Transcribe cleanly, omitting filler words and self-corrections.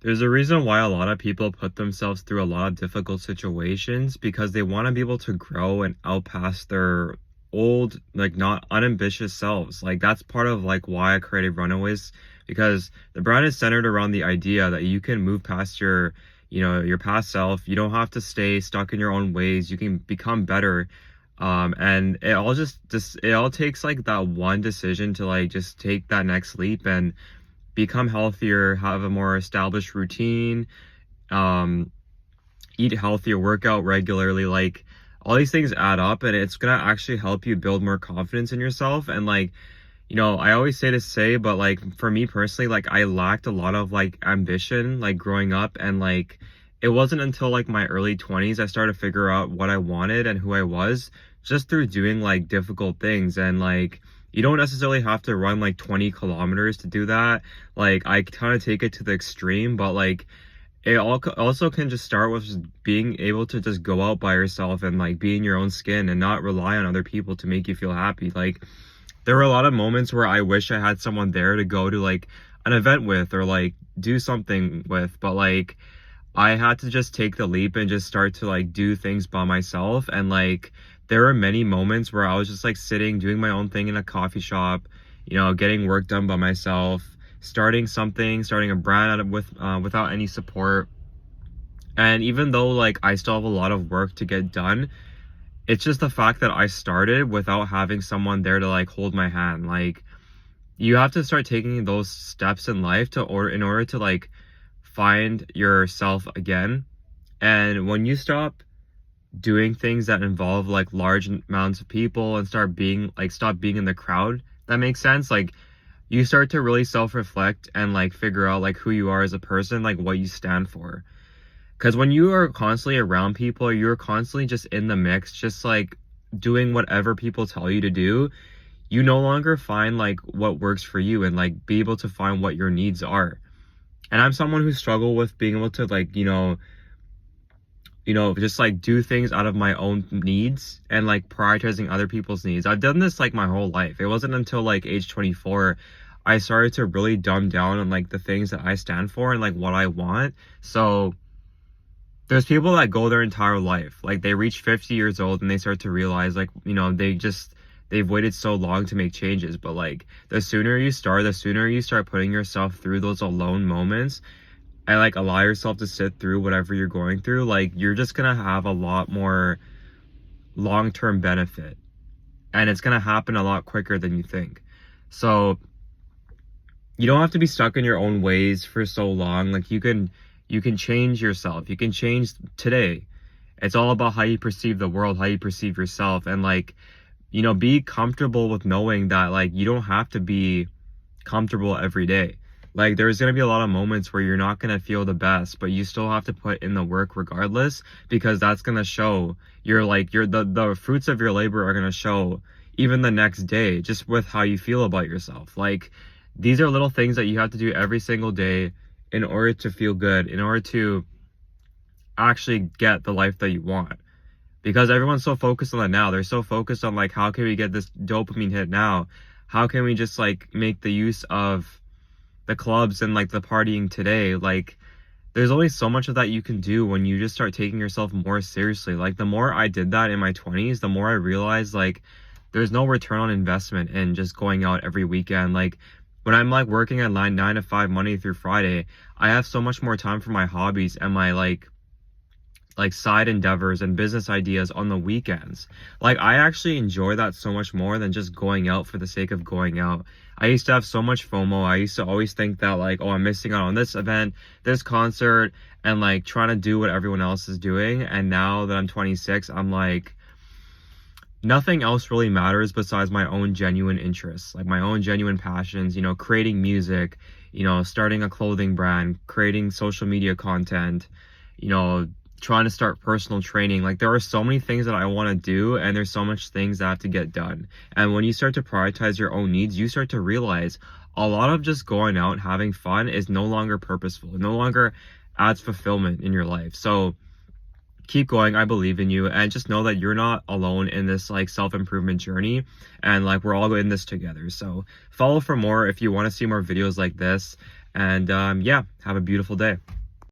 There's a reason why a lot of people put themselves through a lot of difficult situations because they want to be able to grow and outpass their old, like not unambitious selves. Like that's part of like why I created Runaways, because the brand is centered around the idea that you can move past your, your past self. You don't have to stay stuck in your own ways. You can become better. And it all just it all takes like that one decision to like just take that next leap and become healthier, have a more established routine, um, eat healthier, work out regularly. Like all these things add up and it's gonna actually help you build more confidence in yourself. And like, I always say, but like for me personally, like I lacked a lot of like ambition, like growing up. And like, it wasn't until like my early 20s, I started to figure out what I wanted and who I was just through doing like difficult things. And like, you don't necessarily have to run like 20 kilometers to do that. Like I kind of take it to the extreme, but like it also can just start with just being able to just go out by yourself and like be in your own skin and not rely on other people to make you feel happy. Like there were a lot of moments where I wish I had someone there to go to like an event with or like do something with, but like I had to just take the leap and just start to like do things by myself. And like there were many moments where I was just like sitting doing my own thing in a coffee shop, getting work done by myself, starting a brand without any support. And even though like I still have a lot of work to get done, it's just the fact that I started without having someone there to like hold my hand. Like you have to start taking those steps in life in order to like find yourself again. And when you stop doing things that involve like large amounts of people and stop being in the crowd, that makes sense. Like you start to really self-reflect and like figure out like who you are as a person, like what you stand for. Because when you are constantly around people, you're constantly just in the mix, just like doing whatever people tell you to do, you no longer find like what works for you and like be able to find what your needs are. And I'm someone who struggled with being able to like, just like do things out of my own needs and like prioritizing other people's needs. I've done this like my whole life. It wasn't until like age 24 I started to really dumb down on like the things that I stand for and like what I want. So there's people that go their entire life, like they reach 50 years old and they start to realize like, they've waited so long to make changes. But like the sooner you start putting yourself through those alone moments and like allow yourself to sit through whatever you're going through, like you're just gonna have a lot more long-term benefit and it's gonna happen a lot quicker than you think. So you don't have to be stuck in your own ways for so long. Like you can change yourself. You can change today. It's all about how you perceive the world, how you perceive yourself. And like, be comfortable with knowing that like you don't have to be comfortable every day. Like there's going to be a lot of moments where you're not going to feel the best, but you still have to put in the work regardless, because that's going to show the fruits of your labor are going to show even the next day, just with how you feel about yourself. Like these are little things that you have to do every single day in order to feel good, in order to actually get the life that you want. Because everyone's so focused on that now. They're so focused on like, how can we get this dopamine hit now? How can we just like make the use of the clubs and like the partying today? Like there's only so much of that you can do when you just start taking yourself more seriously. Like the more I did that in my 20s, the more I realized like there's no return on investment in just going out every weekend. Like when I'm like working at 9 to 5 Monday through Friday, I have so much more time for my hobbies and my like side endeavors and business ideas on the weekends. Like I actually enjoy that so much more than just going out for the sake of going out. I used to have so much FOMO. I used to always think that like, oh, I'm missing out on this event, this concert, and like trying to do what everyone else is doing. And now that I'm 26, I'm like, nothing else really matters besides my own genuine interests, like my own genuine passions, creating music, starting a clothing brand, creating social media content, trying to start personal training. Like there are so many things that I want to do and there's so much things that have to get done. And when you start to prioritize your own needs, you start to realize a lot of just going out and having fun is no longer purposeful. It no longer adds fulfillment in your life. So keep going. I believe in you, and just know that you're not alone in this like self-improvement journey, and like we're all in this together. So follow for more if you want to see more videos like this. And yeah, have a beautiful day.